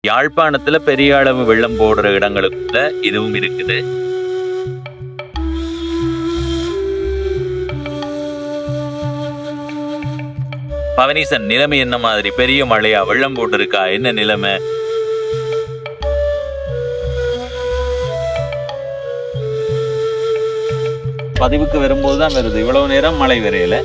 யாழ்ப்பாணத்துல பெரிய அளவு வெள்ளம் போடுற இடங்களுக்குள்ள இதுவும் இருக்குது. பவனீசன், நிலைமை என்ன மாதிரி? பெரிய மழையா? வெள்ளம் போட்டு இருக்கா? என்ன நிலைமை? பதிவுக்கு வரும்போதுதான் வருது, இவ்வளவு நேரம் மழை வரையில.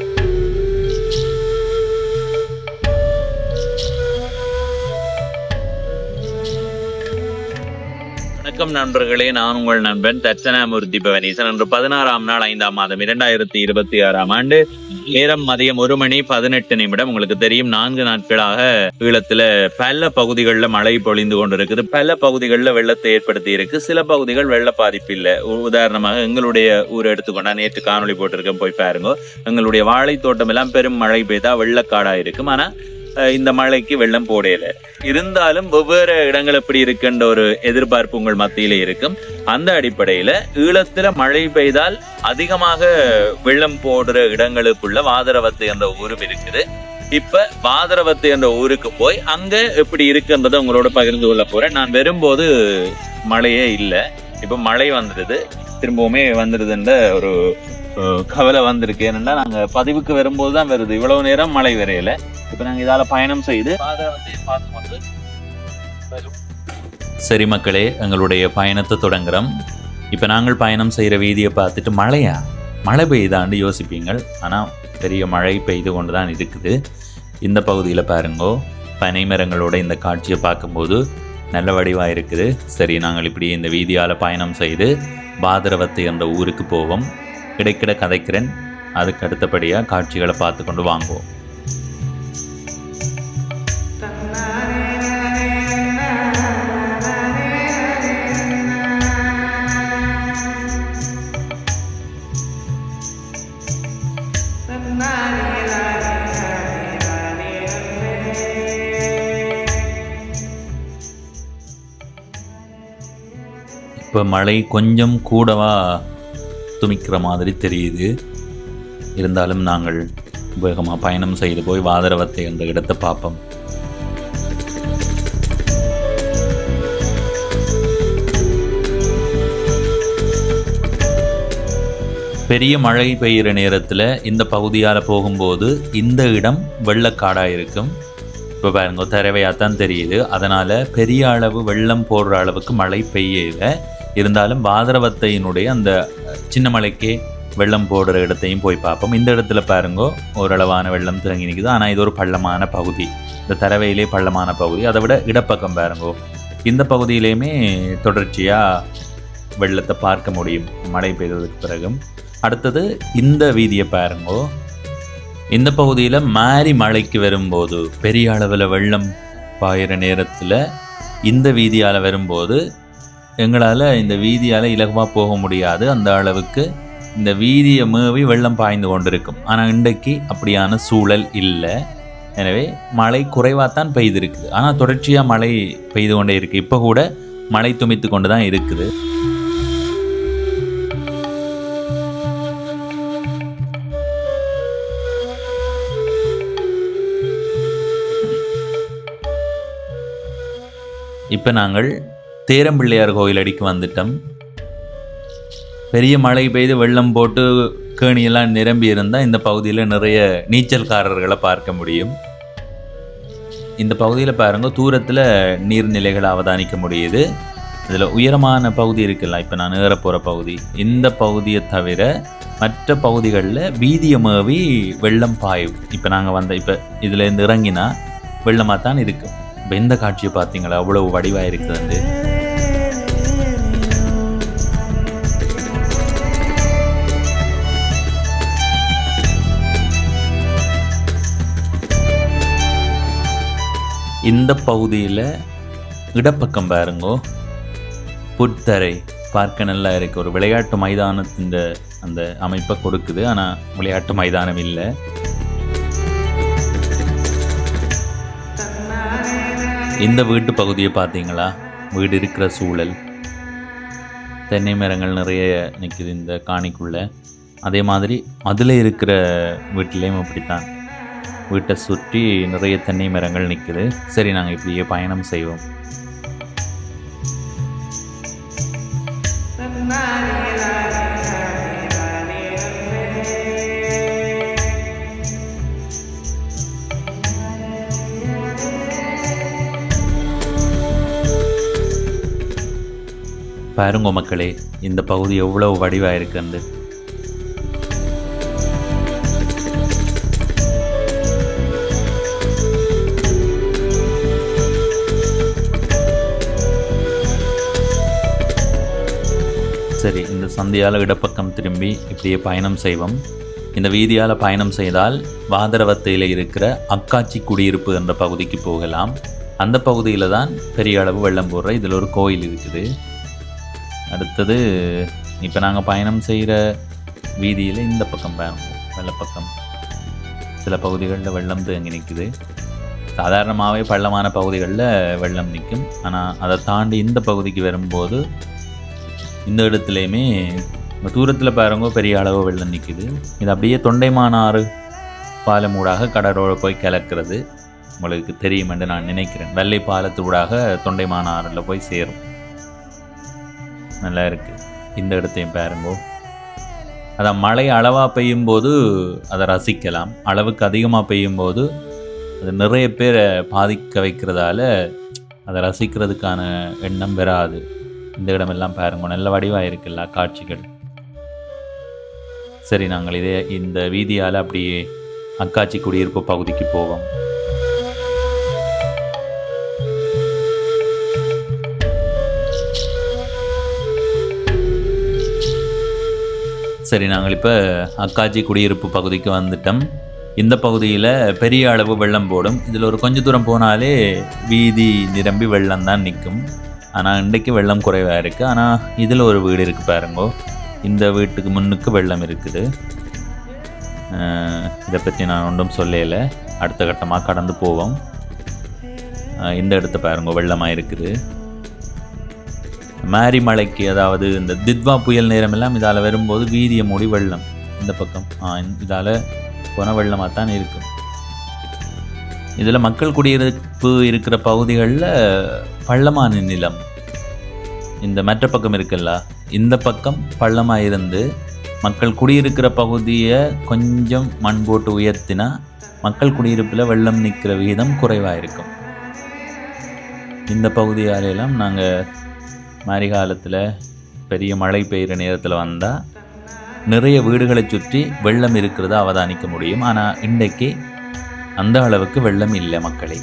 வணக்கம் நண்பர்களே, நான் உங்கள் நண்பன் தட்சணாமூர்த்தி பவனீசன். இன்று 16ஆம் நாள் 5ஆம் மாதம் 2026ஆம் ஆண்டு. நேரம் மதியம் 1:18. உங்களுக்கு தெரியும், 4 நாட்களாக ஈழத்துல பல பகுதிகளில் மழை பொழிந்து கொண்டிருக்குது. பல பகுதிகளில் வெள்ளத்தை ஏற்படுத்தி இருக்கு. சில பகுதிகள் வெள்ள பாதிப்பு இல்லை. உதாரணமாக எங்களுடைய ஊரை எடுத்துக்கொண்டா, நேற்று காணொலி போட்டிருக்கேன், போய் பாருங்க. எங்களுடைய வாழை தோட்டம் எல்லாம் பெரும் மழை பெய்தா வெள்ளக்காடா இருக்கும். ஆனா இந்த மழைக்கு வெள்ளம் போடையில இருந்தாலும் வெவ்வேறு இடங்கள் எப்படி இருக்குன்ற ஒரு எதிர்பார்ப்பு உங்கள் மத்தியிலே இருக்கும். அந்த அடிப்படையில ஈழத்துல மழை பெய்தால் அதிகமாக வெள்ளம் போடுற இடங்களுக்குள்ள வாதரவத்து என்ற ஊரும் இருக்குது. இப்ப வாதரவத்து என்ற ஊருக்கு போய் அங்க எப்படி இருக்குன்றதை உங்களோட பகிர்ந்து கொள்ள போறேன். நான் வரும்போது மழையே இல்லை, இப்ப மழை வந்துடுது, திரும்பவுமே வந்துடுதுன்ற ஒரு கவலை வந்திருக்கு. ஏன்னா நாங்க பதிவுக்கு வரும்போது தான் வருது, இவ்வளவு நேரம் மழை வரையில. இப்ப நாங்க இதால பயணம் செய்து சரி மக்களே, எங்களுடைய பயணத்தை தொடங்குறோம். இப்ப நாங்கள் பயணம் செய்யற வீதியை பார்த்துட்டு மழை பெய்தாண்டு யோசிப்பீங்கள். ஆனா பெரிய மழை பெய்து கொண்டுதான் இருக்குது. இந்த பகுதியில் பாருங்கோ, பனை மரங்களோட இந்த காட்சியை பார்க்கும்போது நல்ல வடிவாக இருக்குது. சரி, நாங்கள் இப்படி இந்த வீதியால் பயணம் செய்து பாதரவத்து என்ற ஊருக்கு போவோம். கிடைக்கிட கதைக்கிறேன், அதுக்கு அடுத்தபடியாக காட்சிகளை பார்த்து கொண்டு வாங்குவோம். இப்போ மழை கொஞ்சம் கூடவா துமிக்கிற மாதிரி தெரியுது. இருந்தாலும் நாங்கள் வேகமாக பயணம் செய்து போய் வாதரவத்தை என்ற இடத்தை பார்ப்போம். பெரிய மழை பெய்கிற நேரத்தில் இந்த பகுதியால் போகும்போது இந்த இடம் வெள்ளக்காடாக இருக்கும். இப்போ பாருங்க, தரவையாத்தான் தெரியுது. அதனால் பெரிய அளவு வெள்ளம் போடுற அளவுக்கு மழை பெய்யல. இருந்தாலும் பாதரவத்தையினுடைய அந்த சின்ன மலைக்கே வெள்ளம் போடுற இடத்தையும் போய் பார்ப்போம். இந்த இடத்துல பாருங்கோ, ஓரளவான வெள்ளம் தேங்கி நிற்குது. ஆனால் இது ஒரு பள்ளமான பகுதி, இந்த தரவையிலே பள்ளமான பகுதி. அதை விட இடப்பக்கம் பாருங்கோ, இந்த பகுதியிலையுமே தொடர்ச்சியாக வெள்ளத்தை பார்க்க முடியும் மழை பெய்ததுக்கு பிறகும். அடுத்தது இந்த வீதியை பாருங்கோ, இந்த பகுதியில் மாறி மழைக்கு வரும்போது பெரிய அளவில் வெள்ளம் பாயிற நேரத்தில் இந்த வீதியால் வரும்போது எங்களால் இந்த வீதியால் இலகுவாக போக முடியாது. அந்த அளவுக்கு இந்த வீதியை மேவி வெள்ளம் பாய்ந்து கொண்டிருக்கும். ஆனால் இன்றைக்கு அப்படியான சூழல் இல்லை. எனவே மழை குறைவாகத்தான் பெய்திருக்குது. ஆனால் தொடர்ச்சியாக மழை பெய்து கொண்டே இருக்குது. இப்போ கூட மழை துமித்து கொண்டு தான் இருக்குது. இப்போ நாங்கள் தேரம்பிள்ளையார் கோயில் அடிக்கு வந்துட்டோம். பெரிய மழை பெய்து வெள்ளம் போட்டு கேணியெல்லாம் நிரம்பி இருந்தால் இந்த பகுதியில் நிறைய நீச்சல்காரர்களை பார்க்க முடியும். இந்த பகுதியில் பாருங்க, தூரத்தில் நீர்நிலைகளை அவதானிக்க முடியுது. இதில் உயரமான பகுதி இருக்குல்ல, இப்போ நான் ஏற போகிற பகுதி, இந்த பகுதியை தவிர மற்ற பகுதிகளில் வீதியை மேவி வெள்ளம் பாயும். இப்போ நாங்கள் இப்போ இதுலேருந்து இறங்கினா வெள்ளமாக தான் இருக்கும். இப்போ இந்த காட்சியை பார்த்தீங்களா, அவ்வளவு வடிவாக இருக்குது. இந்த பகுதியில் இடப்பக்கம் பாருங்கோ, புத்தரை பார்க்க நல்லா இருக்குது. ஒரு விளையாட்டு மைதானத்தின் அந்த அமைப்பை கொடுக்குது. ஆனால் விளையாட்டு மைதானம் இல்லை. இந்த வீட்டு பகுதியை பார்த்தீங்களா, வீடு இருக்கிற சூழல், தென்னை மரங்கள் நிறைய நிற்குது இந்த காணிக்குள்ளே. அதே மாதிரி அதில் இருக்கிற வீட்டிலையும் அப்படித்தான், வீட்டை சுற்றி நிறைய தென்னை மரங்கள் நிற்குது. சரி, நாங்கள் இப்படியே பயணம் செய்வோம். பாருங்க மக்களே, இந்த பகுதி எவ்வளவு வடிவாக இருக்குன்னு. சரி, இந்த சந்தையால் இடப்பக்கம் திரும்பி இப்படியே பயணம் செய்வோம். இந்த வீதியால் பயணம் செய்தால் வாதரவத்தையில் இருக்கிற அக்காச்சி குடியிருப்பு என்ற பகுதிக்கு போகலாம். அந்த பகுதியில் தான் பெரிய அளவு வெள்ளம் போடுற இதில் ஒரு கோயில் இருக்குது. அடுத்தது இப்போ நாங்கள் பயணம் செய்கிற வீதியில் இந்த பக்கம் வெள்ளப்பக்கம் சில பகுதிகளில் வெள்ளம் தேங்கி நிற்குது. சாதாரணமாகவே பள்ளமான பகுதிகளில் வெள்ளம் நிற்கும். ஆனால் அதை தாண்டி இந்த பகுதிக்கு வரும்போது இந்த இடத்துலையுமே தூரத்தில் பாருங்க பெரிய அளவு வெள்ளம் நிற்குது. இது அப்படியே தொண்டைமானாறு பாலமூடாக கடலோடு போய் கலக்கிறது. உங்களுக்கு தெரியும் என்று நான் நினைக்கிறேன். வெள்ளை பாலத்தூடாக தொண்டைமானாறில் போய் சேரும். நல்லா இருக்குது. இந்த இடத்தையும் பாருங்க. அதான் மழை அளவாக பெய்யும் போது அதை ரசிக்கலாம். அளவுக்கு அதிகமாக பெய்யும் போது அது நிறைய பேரை பாதிக்க வைக்கிறதால அதை ரசிக்கிறதுக்கான எண்ணம் வராது. இந்த இடமெல்லாம் பாருங்க, நல்ல வடிவாக இருக்குல்ல காட்சிகள். சரி, நாங்கள் இந்த வீதியால் அப்படியே அக்காச்சி குடியிருப்பு பகுதிக்கு போவோம். சரி, நாங்கள் இப்போ அக்காச்சி குடியிருப்பு பகுதிக்கு வந்துட்டோம். இந்த பகுதியில் பெரிய அளவு வெள்ளம் போடும். இதில் ஒரு கொஞ்சம் தூரம் போனாலே வீதி நிரம்பி வெள்ளம் தான் நிற்கும். ஆனால் இன்றைக்கு வெள்ளம் குறைவாக இருக்குது. ஆனால் இதில் ஒரு வீடு இருக்குது பாருங்கோ. இந்த வீட்டுக்கு முன்னுக்கு வெள்ளம் இருக்குது. இதை பற்றி நான் ஒன்றும் சொல்லலை. அடுத்த கட்டமாக கடந்து போவோம். இந்த இடத்த பாருங்கோ, வெள்ளமாக இருக்குது. மாரி மலைக்கு, அதாவது இந்த தித்வா புயல் நேரமெல்லாம் இதால் வரும்போது வீதியை மூடி வெள்ளம். இந்த பக்கம் இதால் போன வெள்ளமாக தான் இருக்கும். இதில் மக்கள் குடியிருப்பு இருக்கிற பகுதிகளில் பள்ளமான நிலம். இந்த மற்ற பக்கம் இருக்குல்ல, இந்த பக்கம் பள்ளமாக இருந்து மக்கள் குடியிருக்கிற பகுதியை கொஞ்சம் மண் போட்டு உயர்த்தினா மக்கள் குடியிருப்பில் வெள்ளம் நிற்கிற விகிதம் குறைவாக இருக்கும். இந்த பகுதியாலெல்லாம் நாங்கள் மாரி காலத்தில் பெரிய மழை பெய்கிற நேரத்தில் வந்தால் நிறைய வீடுகளை சுற்றி வெள்ளம் இருக்கிறத அவதானிக்க முடியும். ஆனால் இன்றைக்கு அந்த அளவுக்கு வெள்ளம் இல்லை மக்களே.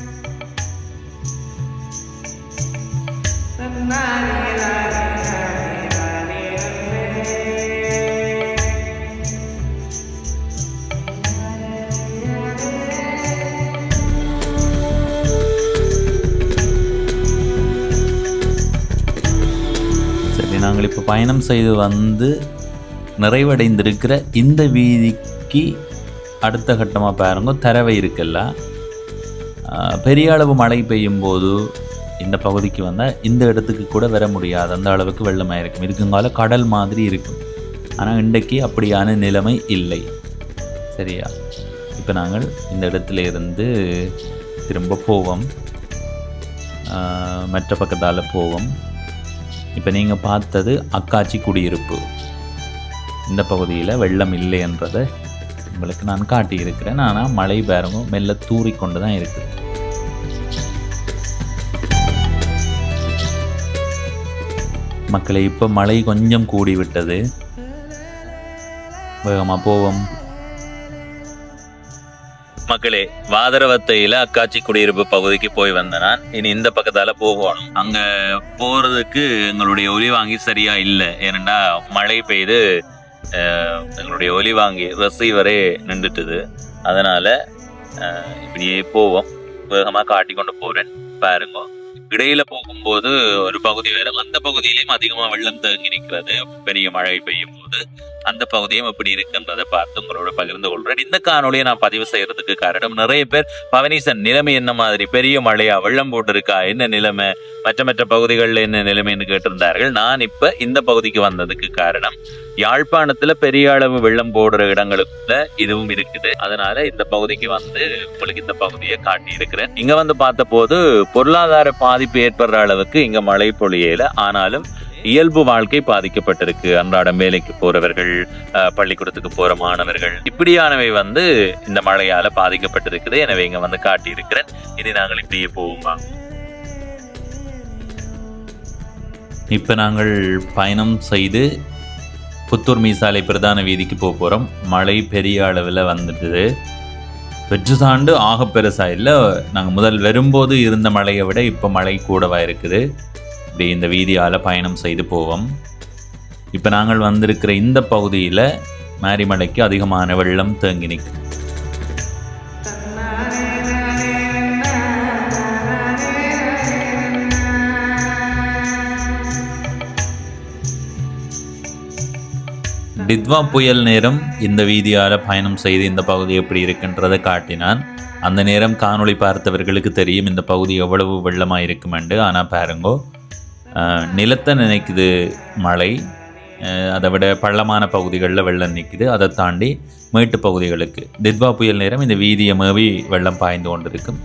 சரி, நாங்கள் இப்போ பயணம் செய்து வந்து நிறைவடைந்திருக்கிற இந்த வீதிக்கு அடுத்த கட்டமாக பாருங்க, தரவை இருக்குல்ல. பெரிய அளவு மழை பெய்யும் போது இந்த பகுதிக்கு வந்தால் இந்த இடத்துக்கு கூட வர முடியாது. அந்த அளவுக்கு வெள்ளமாக இருக்கும். இருக்குங்கால கடல் மாதிரி இருக்கும். ஆனால் இன்றைக்கு அப்படியான நிலைமை இல்லை. சரியா? இப்போ நாங்கள் இந்த இடத்துல இருந்து திரும்ப போவோம். மற்ற பக்கத்தால் போவோம். இப்போ நீங்கள் பார்த்தது அக்காச்சி குடியிருப்பு. இந்த பகுதியில் வெள்ளம் இல்லை என்றதை உங்களுக்கு நான் காட்டியிருக்கிறேன். ஆனால் மழை பாருங்க மெல்ல தூறிக்கொண்டு தான் இருக்குது. மக்களை இப்போ மழை கொஞ்சம் கூடி விட்டது. வேகமாக போவோம் மக்களே. வாதரவத்தையில் அக்காச்சி குடியிருப்பு பகுதிக்கு போய் வந்தேன் நான். இனி இந்த பக்கத்தால் போகணும். அங்கே போகிறதுக்கு எங்களுடைய ஒலி வாங்கி சரியா இல்லை. ஏனெண்டா மழை பெய்து எங்களுடைய ஒலி வாங்கி ரிசீவரே நின்றுட்டுது. அதனால் இப்படியே போவோம். வேகமாக காட்டி கொண்டு போகிறேன் பாருங்க. இடையில போகும்போது ஒரு பகுதி வேற, அந்த பகுதியிலையும் அதிகமா வெள்ளம் தேங்கி நிற்கிறது. பெரிய மழை பெய்யும் போது அந்த பகுதியும் எப்படி இருக்குன்றதை பார்த்து உங்களோட பகிர்ந்து கொள்றேன். இந்த காணொலியை நான் பதிவு செய்யறதுக்கு காரணம், நிறைய பேர் பவனீசன் நிலைமை என்ன மாதிரி, பெரிய மழையா, வெள்ளம் போட்டிருக்கா, என்ன நிலைமை, மற்ற பகுதிகளில் என்ன நிலைமைன்னு கேட்டிருந்தார்கள். நான் இப்ப இந்த பகுதிக்கு வந்ததுக்கு காரணம், யாழ்ப்பாணத்துல பெரிய அளவு வெள்ளம் போடுற இடங்களுக்குள்ள இதுவும் இருக்குது. அதனால இந்த பகுதிக்கு வந்து உங்களுக்கு இந்த பகுதியை காட்டி இருக்கிறேன். இங்க வந்து பார்த்த போது பொருளாதார பாதிப்பு ஏற்படுற அளவுக்கு இங்க மழை பொழியல. ஆனாலும் இயல்பு வாழ்க்கை பாதிக்கப்பட்டிருக்கு. அன்றாடம் வேலைக்கு போறவர்கள், பள்ளிக்கூடத்துக்கு போற மாணவர்கள், இப்படியானவை வந்து இந்த மழையால பாதிக்கப்பட்டிருக்குது. எனவே இங்க வந்து காட்டியிருக்கிறேன். இனி நாங்கள் இப்படியே போவோமா. இப்ப நாங்கள் பயணம் செய்து புத்தூர் மீசாலை பிரதான வீதிக்கு போகிறோம். மழை பெரிய அளவில் வந்துடுது. வெற்று சாண்டு ஆக பெருசாக இல்லை. நாங்கள் முதல் வரும்போது இருந்த மழையை விட இப்போ மழை கூடவாக இருக்குது. இப்படி இந்த வீதியால் பயணம் செய்து போவோம். இப்போ நாங்கள் வந்திருக்கிற இந்த பகுதியில் மாரிமலைக்கு அதிகமான வெள்ளம் தேங்கி நிற்குது. டித்வா புயல் நேரம் இந்த வீதியால் பயணம் செய்து இந்த பகுதி எப்படி இருக்குன்றதை காட்டினான். அந்த நேரம் காணொளி பார்த்தவர்களுக்கு தெரியும் இந்த பகுதி எவ்வளவு வெள்ளமாக இருக்குமெண்டு. ஆனால் பாருங்கோ, நிலத்தை நினைக்குது மழை. அதை விட பள்ளமான பகுதிகளில் வெள்ளம் நிற்குது. அதை தாண்டி மேட்டு பகுதிகளுக்கு டித்வா புயல் நேரம் இந்த வீதியை மேவி வெள்ளம் பாய்ந்து கொண்டு இருக்கும்.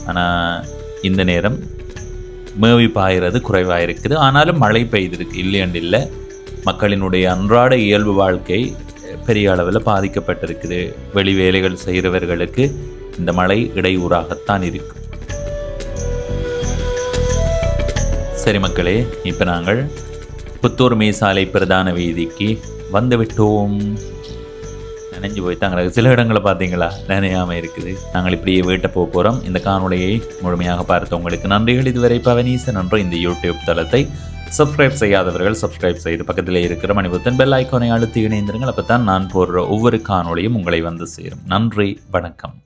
ஆனால் இந்த நேரம் மேவி பாய்கிறது குறைவாக இருக்குது. ஆனாலும் மழை பெய்திருக்கு, இல்லையண்டு இல்லை. மக்களினுடைய அன்றாட இயல்பு வாழ்க்கை பெரிய அளவில் பாதிக்கப்பட்டிருக்குது. வெளி வேலைகள் செய்கிறவர்களுக்கு இந்த மழை இடையூறாகத்தான் இருக்கும். சரி மக்களே, இப்போ நாங்கள் புத்தூர் மீசாலை பிரதான வீதிக்கு வந்து விட்டோம். நினைஞ்சு போய்த்தாங்க. சில இடங்களை பார்த்தீங்களா நினையாமல் இருக்குது. நாங்கள் இப்படியே வீட்டை போகிறோம். இந்த காணொளியை முழுமையாக பார்த்தவங்களுக்கு நன்றிகள். இதுவரை பவனீசன் என்ற இந்த யூடியூப் தளத்தை சப்ஸ்கிரைப் செய்யாதவர்கள் சப்ஸ்கிரைப் செய்து பக்கத்தில் இருக்கிற மணிபுத்தன் பெல் ஐக்கானை அழுத்தி இணைந்திருங்கள். அப்போ தான் நான் போடுற ஒவ்வொரு காணொளியும் உங்களை வந்து சேரும். நன்றி, வணக்கம்.